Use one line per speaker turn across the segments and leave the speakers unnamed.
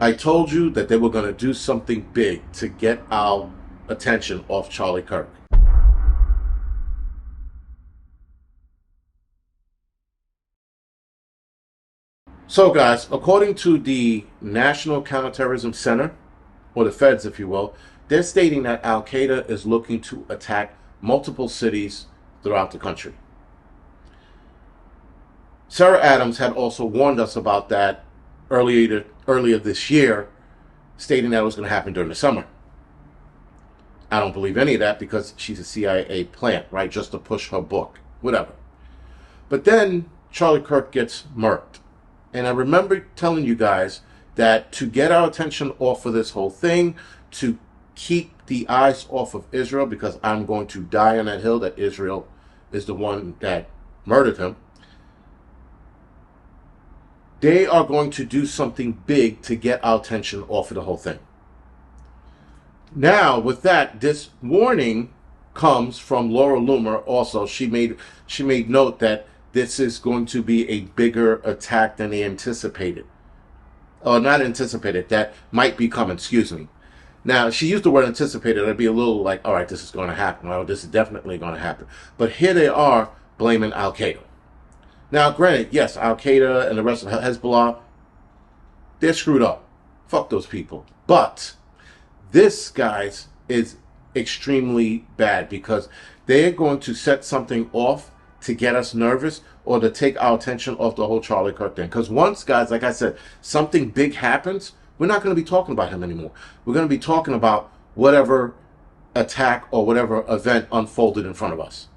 I told you that they were going to do something big to get our attention off Charlie Kirk. So, guys, according to the National Counterterrorism Center, or the feds, if you will, they're stating that Al Qaeda is looking to attack multiple cities throughout the country. Sarah Adams had also warned us about that earlier this year, stating that it was going to happen during the summer. I don't believe any of that because she's a CIA plant, right? Just to push her book, whatever. But then Charlie Kirk gets murked. And I remember telling you guys that to get our attention off of this whole thing, to keep the eyes off of Israel, because I'm going to die on that hill that Israel is the one that murdered him, they are going to do something big to get our attention off of the whole thing. Now, with that, this warning comes from Laura Loomer also. She made note that this is going to be a bigger attack than they anticipated. Or not anticipated, that might be coming, excuse me. Now, she used the word anticipated. I'd be a little like, all right, this is going to happen. Well, this is definitely going to happen. But here they are blaming Al Qaeda. Now, granted, yes, Al Qaeda and the rest of Hezbollah, they're screwed up. Fuck those people. But this, guys, is extremely bad because they're going to set something off to get us nervous or to take our attention off the whole Charlie Kirk thing. Because once, guys, like I said, something big happens, we're not going to be talking about him anymore. We're going to be talking about whatever attack or whatever event unfolded in front of us.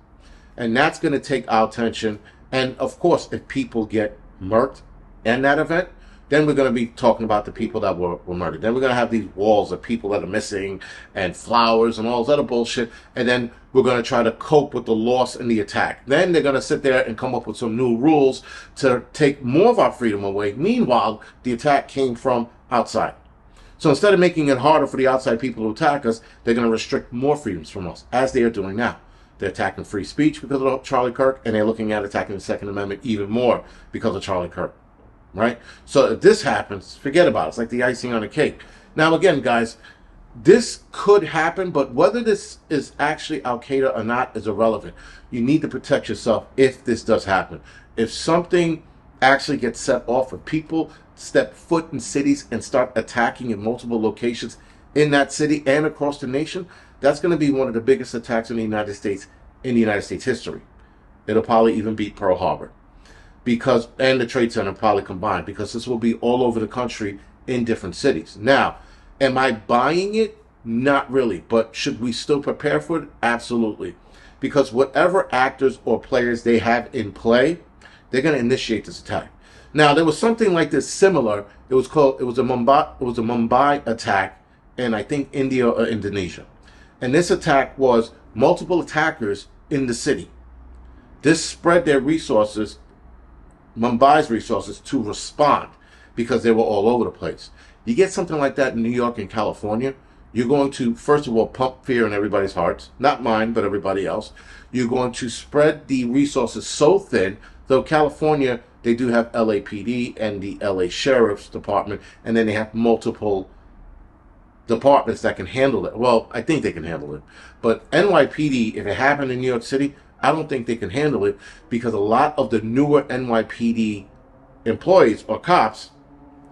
And that's going to take our attention. And, of course, if people get murked in that event, then we're going to be talking about the people that were murdered. Then we're going to have these walls of people that are missing and flowers and all this other bullshit. And then we're going to try to cope with the loss and the attack. Then they're going to sit there and come up with some new rules to take more of our freedom away. Meanwhile, the attack came from outside. So instead of making it harder for the outside people to attack us, they're going to restrict more freedoms from us, as they are doing now. They're attacking free speech because of Charlie Kirk, and they're looking at attacking the Second Amendment even more because of Charlie Kirk. Right? So if this happens, forget about it. It's like the icing on the cake. Now, again, guys, this could happen, but whether this is actually Al Qaeda or not is irrelevant. You need to protect yourself if this does happen. If something actually gets set off, if people step foot in cities and start attacking in multiple locations in that city and across the nation, that's going to be one of the biggest attacks in the United States history. It'll probably even beat Pearl Harbor. And the Trade Center probably combined, because this will be all over the country in different cities. Now, am I buying it? Not really. But should we still prepare for it? Absolutely. Because whatever actors or players they have in play, they're going to initiate this attack. Now, there was something like this similar. It was a Mumbai attack in, I think, India or Indonesia. And this attack was multiple attackers in the city. This spread their resources, Mumbai's resources, to respond because they were all over the place. You get something like that in New York and California, you're going to, first of all, pump fear in everybody's hearts. Not mine, but everybody else. You're going to spread the resources so thin, though California, they do have LAPD and the LA Sheriff's Department, and then they have multiple departments that can handle it. Well, I think they can handle it. But NYPD, if it happened in New York City, I don't think they can handle it because a lot of the newer NYPD employees or cops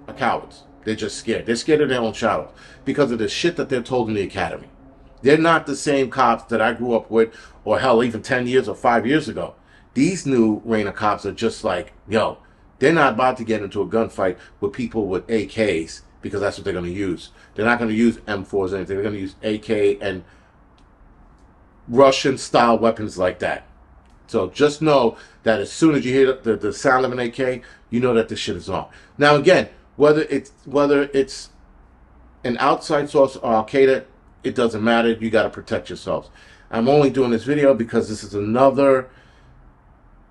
are cowards. They're just scared. They're scared of their own shadows because of the shit that they're told in the academy. They're not the same cops that I grew up with, or hell, even 10 years or 5 years ago. These new reign of cops are just like, yo, they're not about to get into a gunfight with people with AKs because that's what they're going to use. They're not going to use M4s or anything. They're going to use AK and Russian-style weapons like that. So just know that as soon as you hear the sound of an AK, you know that this shit is on. Now, again, whether it's an outside source or Al Qaeda, it doesn't matter. You got to protect yourselves. I'm only doing this video because this is another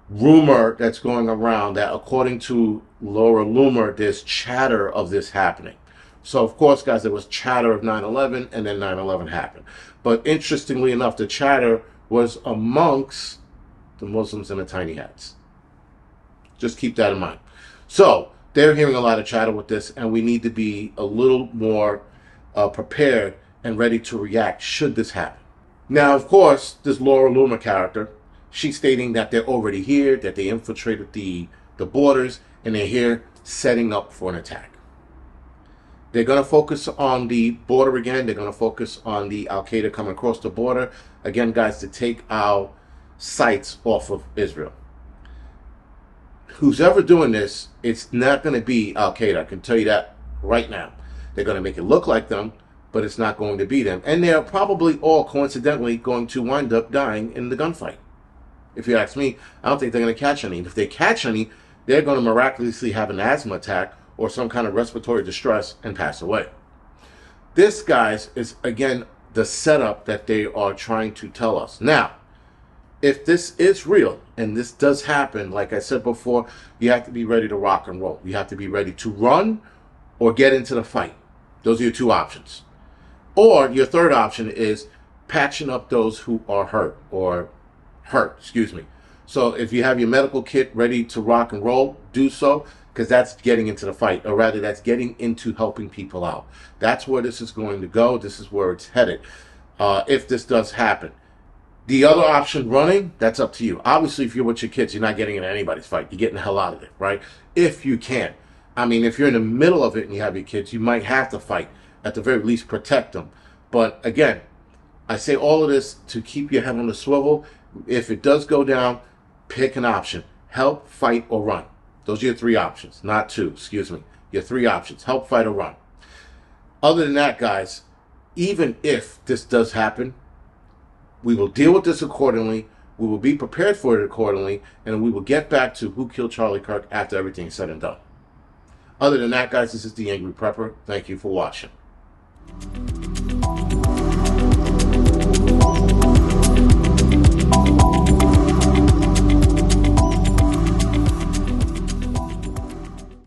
rumor that's going around that, according to Laura Loomer, there's chatter of this happening. So, of course, guys, there was chatter of 9/11, and then 9/11 happened. But interestingly enough, the chatter was amongst the Muslims in the tiny hats. Just keep that in mind. So, they're hearing a lot of chatter with this, and we need to be a little more prepared and ready to react should this happen. Now, of course, this Laura Loomer character, she's stating that they're already here, that they infiltrated the borders, and they're here setting up for an attack. They're going to focus on the border again. They're going to focus on the Al-Qaeda coming across the border. Again, guys, to take our sights off of Israel. Who's ever doing this, it's not going to be Al-Qaeda. I can tell you that right now. They're going to make it look like them, but it's not going to be them. And they're probably all coincidentally going to wind up dying in the gunfight. If you ask me, I don't think they're going to catch any. And if they catch any, they're going to miraculously have an asthma attack or some kind of respiratory distress and pass away. This, guys, is, again, the setup that they are trying to tell us. Now, if this is real and this does happen, like I said before, you have to be ready to rock and roll. You have to be ready to run or get into the fight. Those are your two options. Or your third option is patching up those who are hurt. So if you have your medical kit ready to rock and roll, do so, because that's getting into the fight, or rather that's getting into helping people out. That's where this is going to go. This is where it's headed if this does happen. The other option, running, that's up to you. Obviously, if you're with your kids, you're not getting into anybody's fight. You're getting the hell out of it, right? If you can. I mean, if you're in the middle of it and you have your kids, you might have to fight. At the very least, protect them. But again, I say all of this to keep your head on the swivel. If it does go down, pick an option. Help, fight, or run. Those are your three options. Not two, excuse me. Your three options. Help, fight, or run. Other than that, guys, even if this does happen, we will deal with this accordingly. We will be prepared for it accordingly. And we will get back to who killed Charlie Kirk after everything is said and done. Other than that, guys, this is the Angry Prepper. Thank you for watching.